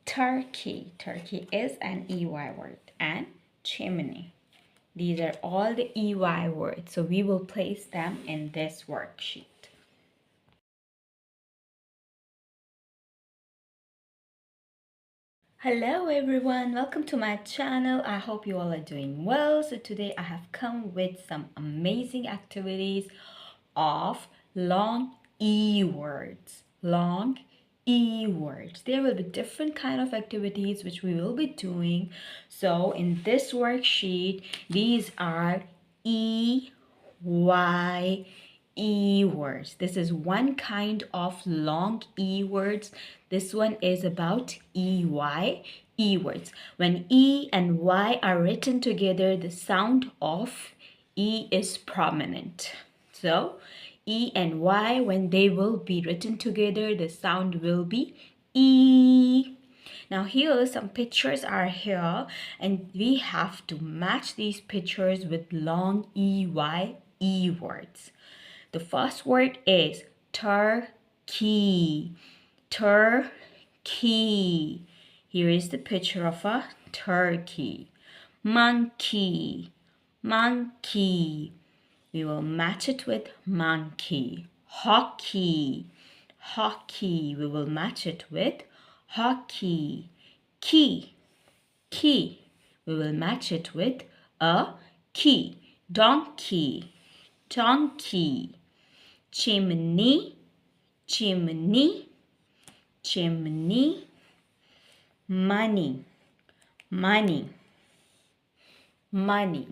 turkey. Turkey is an EY word. And chimney. These are all the EY words. So we will place them in this worksheet. Hello everyone, welcome to my channel. I hope you all are doing well. So today I have come with some amazing activities of long E words. Long E words. There will be different kind of activities which we will be doing. So in this worksheet, these are E, Y, E words. This is one kind of long E words. This one is about EY, E words. When E and Y are written together, the sound of E is prominent. So E and Y, when they will be written together, the sound will be E. Now here some pictures are here and we have to match these pictures with long EY, E words. The first word is turkey. Turkey. Here is the picture of a turkey. Monkey. Monkey. We will match it with monkey. Hockey. Hockey. We will match it with hockey. Key. Key. We will match it with a key. Donkey. Donkey. Chimney, chimney, chimney. Money, money, money.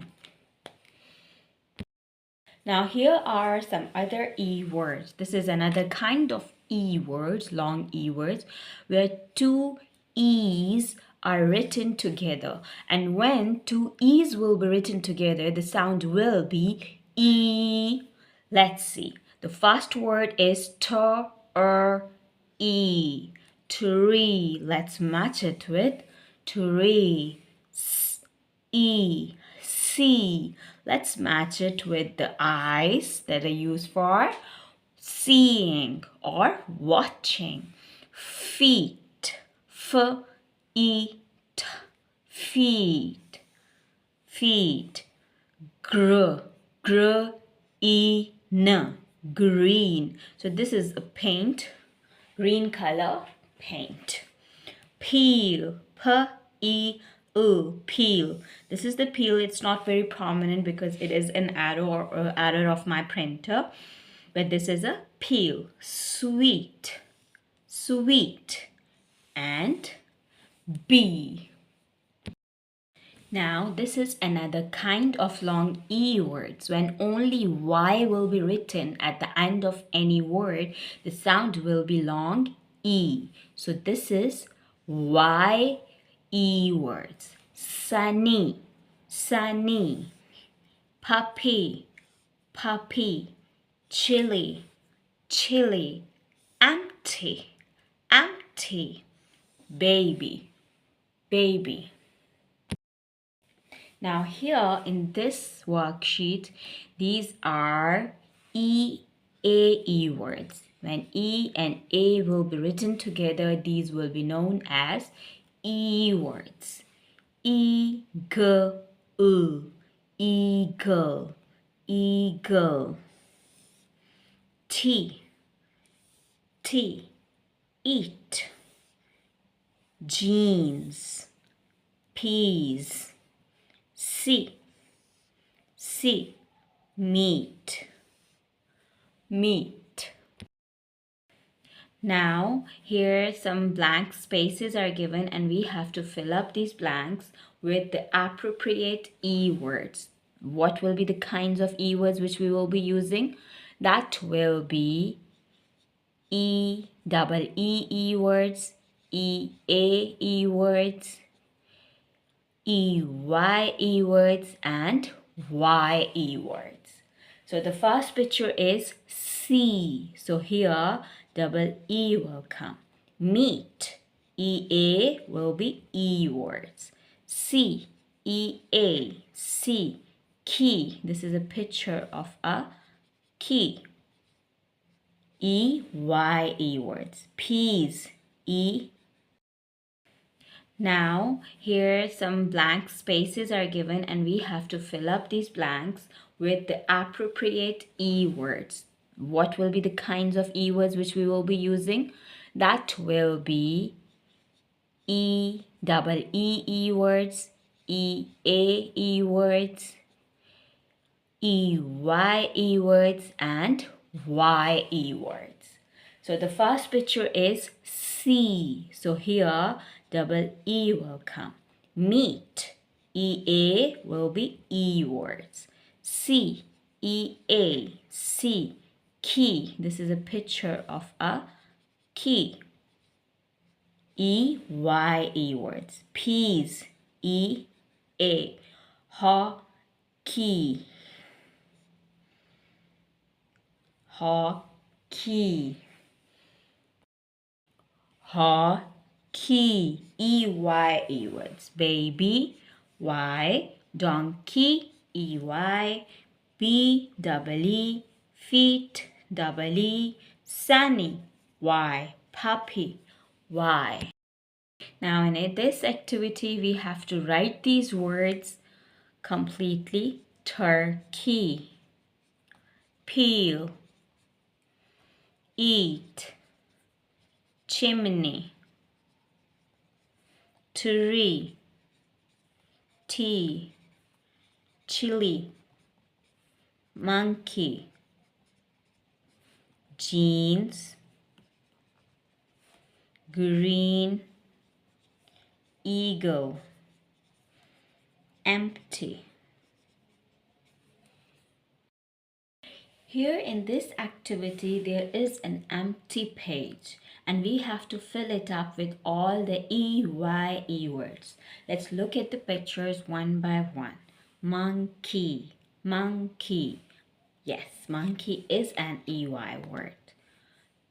Now here are some other E words. This is another kind of E words, long E words, where two E's are written together. And when two E's will be written together, the sound will be E. Let's see. The first word is e. Tree. Let's match it with tree. E. See. Let's match it with the eyes that are used for seeing or watching. Feet. F-E-T. Feet. Feet. Green. Green. So this is a paint. Green color paint. Peel. P-E-E. Peel. This is the peel. It's not very prominent because it is an arrow or arrow of my printer. But this is a peel. Sweet. Sweet. And bee. Now, this is another kind of long E words. When only Y will be written at the end of any word, the sound will be long E. So this is Y E words. Sunny, sunny. Puppy, puppy. Chili, chili. Empty, empty. Baby, baby. Now here in this worksheet, these are E-A-E words. When E and A will be written together, these will be known as E words. E-G-U, eagle, eagle. T, eat. Jeans, peas. C, meat, meat. Now here some blank spaces are given and we have to fill up these blanks with the appropriate E words. What will be the kinds of E words which we will be using? That will be E words, E words, E words, and YE words. So the first picture is C. So here double E will come. Meat, EA will be E words. C, EA, C. Key, this is a picture of a key. EYE words. Peas, E. Now, here some blank spaces are given and we have to fill up these blanks with the appropriate E words. What will be the kinds of E words which we will be using? That will be E, double E words, E words, E words, and YE words. So the first picture is C. So here double E will come. Meet. EA will be E words. EA. C. Key. This is a picture of a key. EYE words. Peas. EA. Hockey. Hockey. Hockey. EYE words. Baby. Y. Donkey. EY. Feet. Sunny. Y. Puppy. Y. Now in this activity we have to write these words completely. Turkey. Peel. Eat. Chimney. Tree. Tea. Chili. Monkey. Jeans. Green. Eagle. Empty. Here in this activity, there is an empty page and we have to fill it up with all the EYE words. Let's look at the pictures one by one. Monkey, monkey. Yes, monkey is an EY word.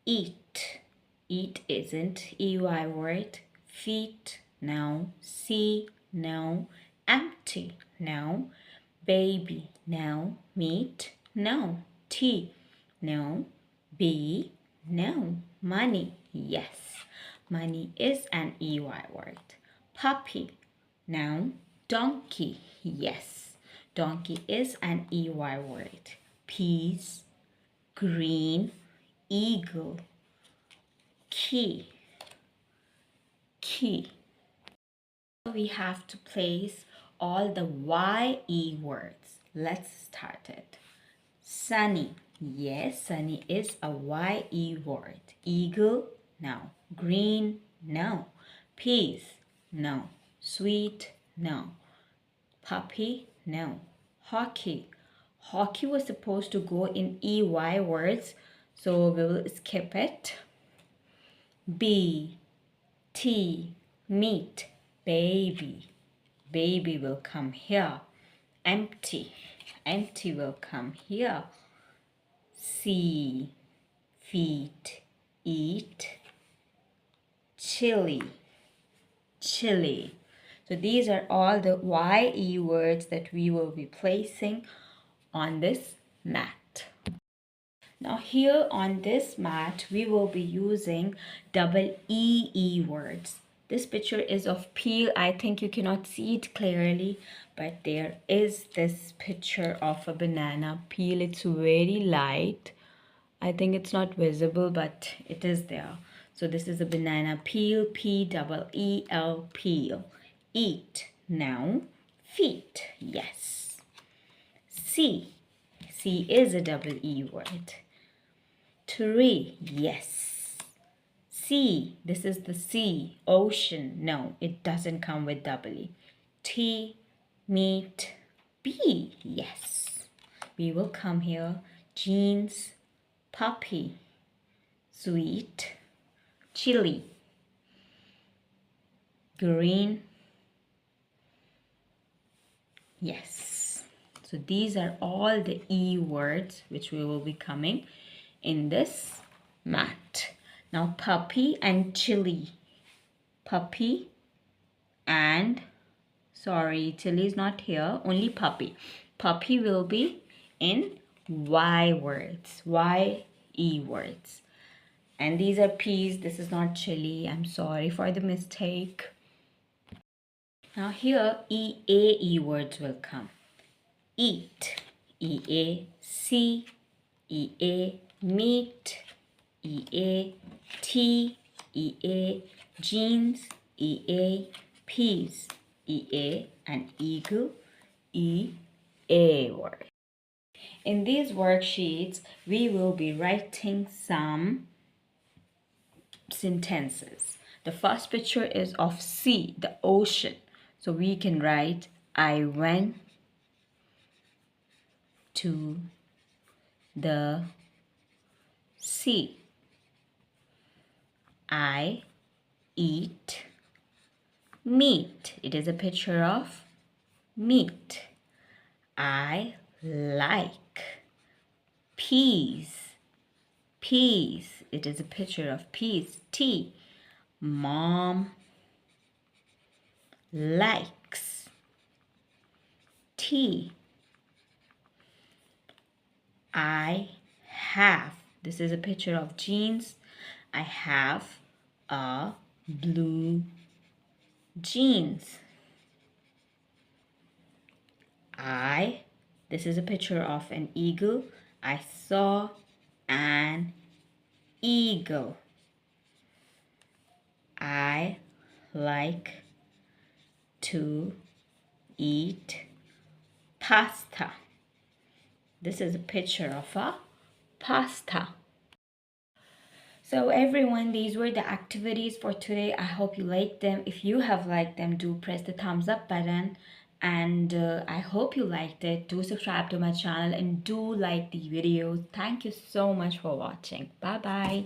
Eat, eat isn't EY word. Feet, no. See, no. Empty, no. Baby, no. Meat, no. Tea, no. Bee, no. Money, yes. Money is an EY word. Puppy, no. Donkey, yes. Donkey is an EY word. Peas, green, eagle, key, key. We have to place all the YE words. Let's start it. Sunny. Yes, sunny is a YE word. Eagle, no. Green, no. Peas, no. Sweet, no. Puppy, no. Hockey. Hockey was supposed to go in EY words, so we will skip it. B, T, meat, baby. Baby will come here. Empty. Empty will come here. See, feet, eat, chili, chili. So these are all the YE words that we will be placing on this mat. Now here on this mat, we will be using double EE words. This picture is of peel. I think you cannot see it clearly, but there is this picture of a banana peel. It's very light. I think it's not visible, but it is there. So this is a banana peel, P-double-E-L, peel. Eat, no. Feet, yes. See, see is a double E word. Tree, yes. Sea, this is the sea. Ocean, no, it doesn't come with double E. Tea, meat, bee, yes. We will come here. Jeans, puppy, sweet, chili, green, yes. So these are all the E words which we will be coming in this mat. Now puppy and chili. Puppy and, sorry, chili is not here, only puppy. Puppy will be in Y words, YE words. And these are peas. This is not chili. I'm sorry for the mistake. Now here EAE words will come. Eat, EA, see, EA, meet, EA, tea, EA, jeans, EA, peas, EA, and eagle, EA word. In these worksheets, we will be writing some sentences. The first picture is of sea, the ocean. So we can write, I went to the sea. I eat meat. It is a picture of meat. I like peas. Peas. It is a picture of peas. Tea. Mom likes tea. I have. This is a picture of jeans. I have a blue jeans. This is a picture of an eagle. I saw an eagle. I like to eat pasta. This is a picture of a pasta. So everyone, these were the activities for today. I hope you liked them. If you have liked them, do press the thumbs up button. And I hope you liked it. Do subscribe to my channel and do like the videos. Thank you so much for watching. Bye bye.